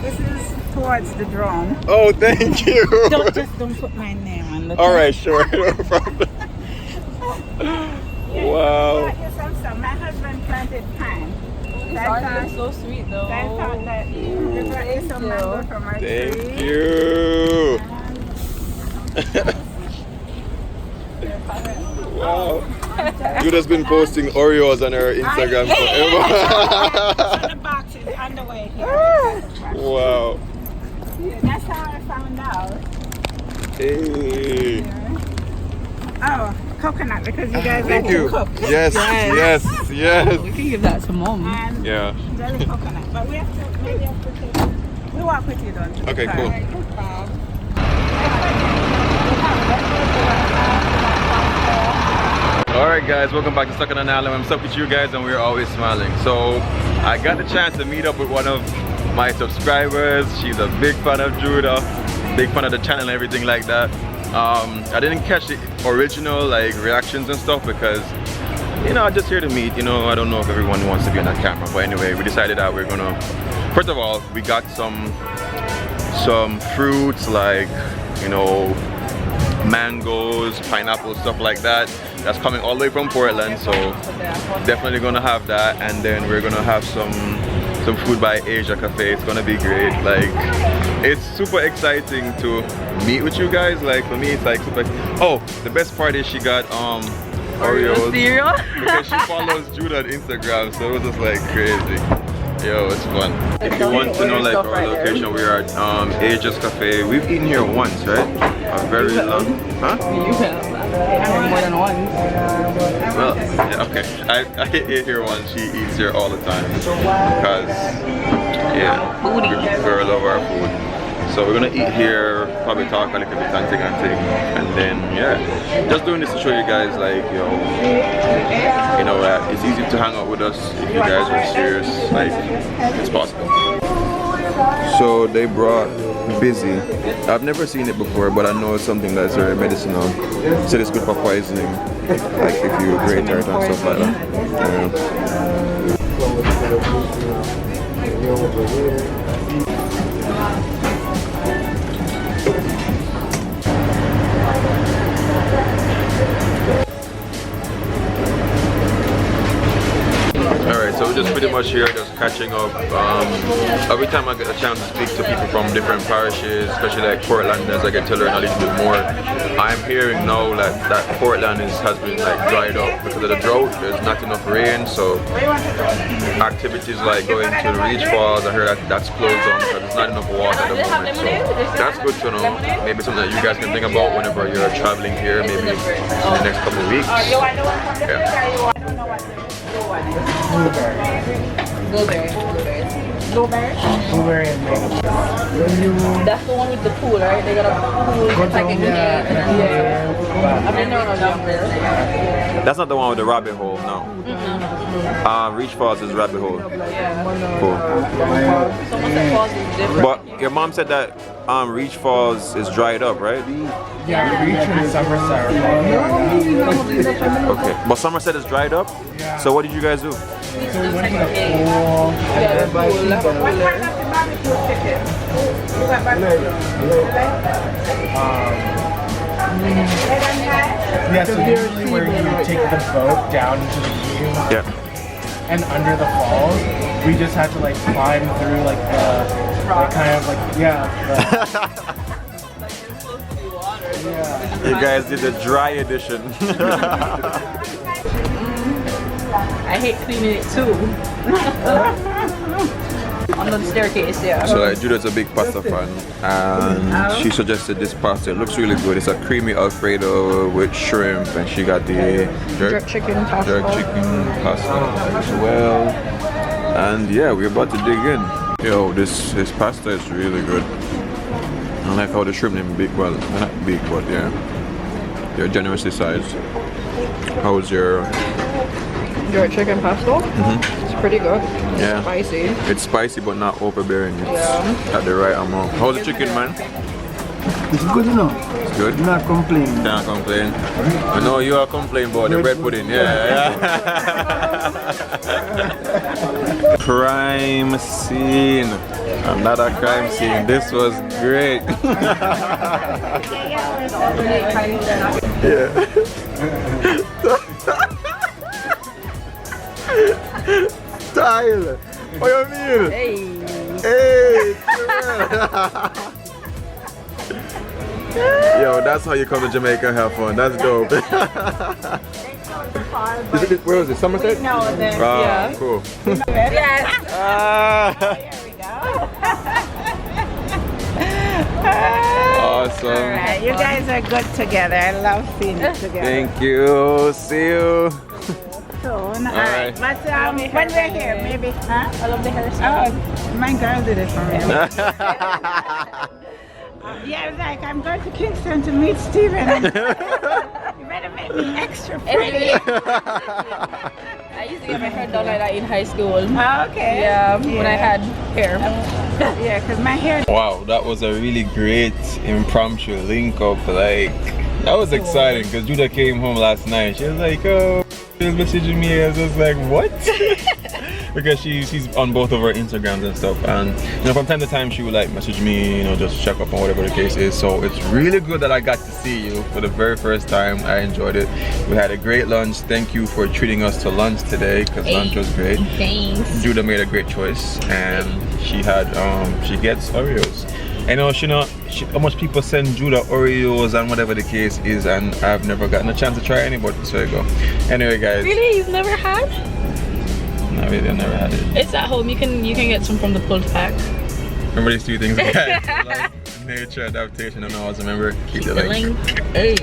This is towards the drone. Oh, thank you. Don't put my name on the All right, sure, no problem. Wow. My husband planted pine. They're so sweet though. I thought that you brought you some mango from our tree. Thank you. Wow. Judah's been posting Oreos on her Instagram forever. The box is on the way here. Wow. That's how I found out. Hey. Oh, coconut, because you guys like Thank you. to cook. Yes, yes, yes. We can give that to mom. And Yeah. jelly coconut. But we have to, maybe have to take it. We walk with you, don't we? Okay, cool. Alright guys, welcome back to Stuck on an Island. I'm stuck with you guys and we're always smiling. So I got the chance to meet up with one of my subscribers. She's a big fan of Judah, big fan of the channel and everything like that. I didn't catch the original like reactions and stuff because, you know, I'm just here to meet. You know, I don't know if everyone wants to be on that camera, but anyway, we decided that we're gonna, first of all, we got some fruits like, you know, mangoes, pineapples, stuff like that. That's coming all the way from Portland, so definitely gonna have that. And then we're gonna have some food by Asia Cafe. It's gonna be great. Like, it's super exciting to meet with you guys. Like, for me, it's like super. Oh, the best part is she got Oreos cereal because she follows Judah on Instagram, so it was just like crazy. Yo, it's fun. If you want to know like our location, we are at Asia's Cafe. We've eaten here once, right? A very long, huh? You have more than once. Well, yeah, okay. I ate here once. She eats here all the time because, yeah, we love our food. So we're gonna eat here, probably talk a little bit and then yeah, just doing this to show you guys like, you know, it's easy to hang out with us if you guys are serious, like it's possible. So they brought Busy. I've never seen it before, but I know it's something that's very medicinal. So it's good for poisoning, like if you break it and stuff like that. Alright, so we're just pretty much here, just catching up. Every time I get a chance to speak to people from different parishes, especially like Portland, as I get to learn a little bit more, I'm hearing now that Portland has been like dried up because of the drought. There's not enough rain, so activities like going to the Reach Falls, I heard that's closed down because there's not enough water at the moment. So that's good to know. Maybe something that you guys can think about whenever you're traveling here, maybe in the next couple of weeks. Yeah. Blueberry. That's the one with the pool, right? They got a pool. It's like a yeah. I've been there when I was younger. That's not the one with the rabbit hole, no. Reach Falls is rabbit hole. Cool. Someone said Falls is different. But your mom said that Reach Falls is dried up, right? Yeah, Reach and Somerset. Okay, but Somerset is dried up? Yeah. So what did you guys do? So we went to the pool. Yeah, so usually where you take the boat down into the view and under the falls, we just had to like climb through like the kind of like You guys did the dry edition. I hate cleaning it too. On the staircase, yeah. So like Judah's a big pasta fan, and she suggested this pasta. It looks really good. It's a creamy Alfredo with shrimp, and she got the jerk chicken pasta as well. And yeah, we're about to dig in. Yo, this pasta is really good. I like how the shrimp is big. Well, not big, but yeah, they're generously sized. How's your chicken pasta? It's pretty good. Yeah. Spicy. It's spicy but not overbearing. It's at the right amount. How's the chicken, man? It's good enough. It's good? Do not complain. Can't complain. I know you are complaining about the bread pudding. Yeah. Crime scene. Another crime scene. This was great. Yeah. Style. What you mean? Hey. Hey. Yo, that's how you come to Jamaica and have fun. That's dope. Where was it? Somerset? No, then. Ah, cool. Yes. Here we go. Awesome. Alright, you guys are good together. I love seeing you together. Thank you. See you. Soon. Alright. But when we're here, maybe. Huh? I love the hairstyle. Oh, my girl did it for me. Yeah, it's like I'm going to Kingston to meet Steven. You better make me extra pretty. I used to get my hair done like that in high school. Okay. Yeah, when I had hair. Yeah, because my hair. Wow, that was a really great impromptu link up. Like, that was exciting because Judah came home last night. She was like, oh, she was messaging me. I was just like, what? Because she's on both of her Instagrams and stuff, and you know, from time to time she would like message me, you know, just check up on whatever the case is. So it's really good that I got to see you for the very first time. I enjoyed it. We had a great lunch. Thank you for treating us to lunch today, because lunch was great. Thanks. Judah made a great choice, and she had she gets Oreos. I know how much people send Judah Oreos and whatever the case is, and I've never gotten a chance to try any, but so you go. Anyway, guys. Really? You've never had? No, really, I never had it. It's at home. You can get some from the pulled pack. Remember these two things, guys? Life, nature, adaptation, and always remember, keep the link. Hey.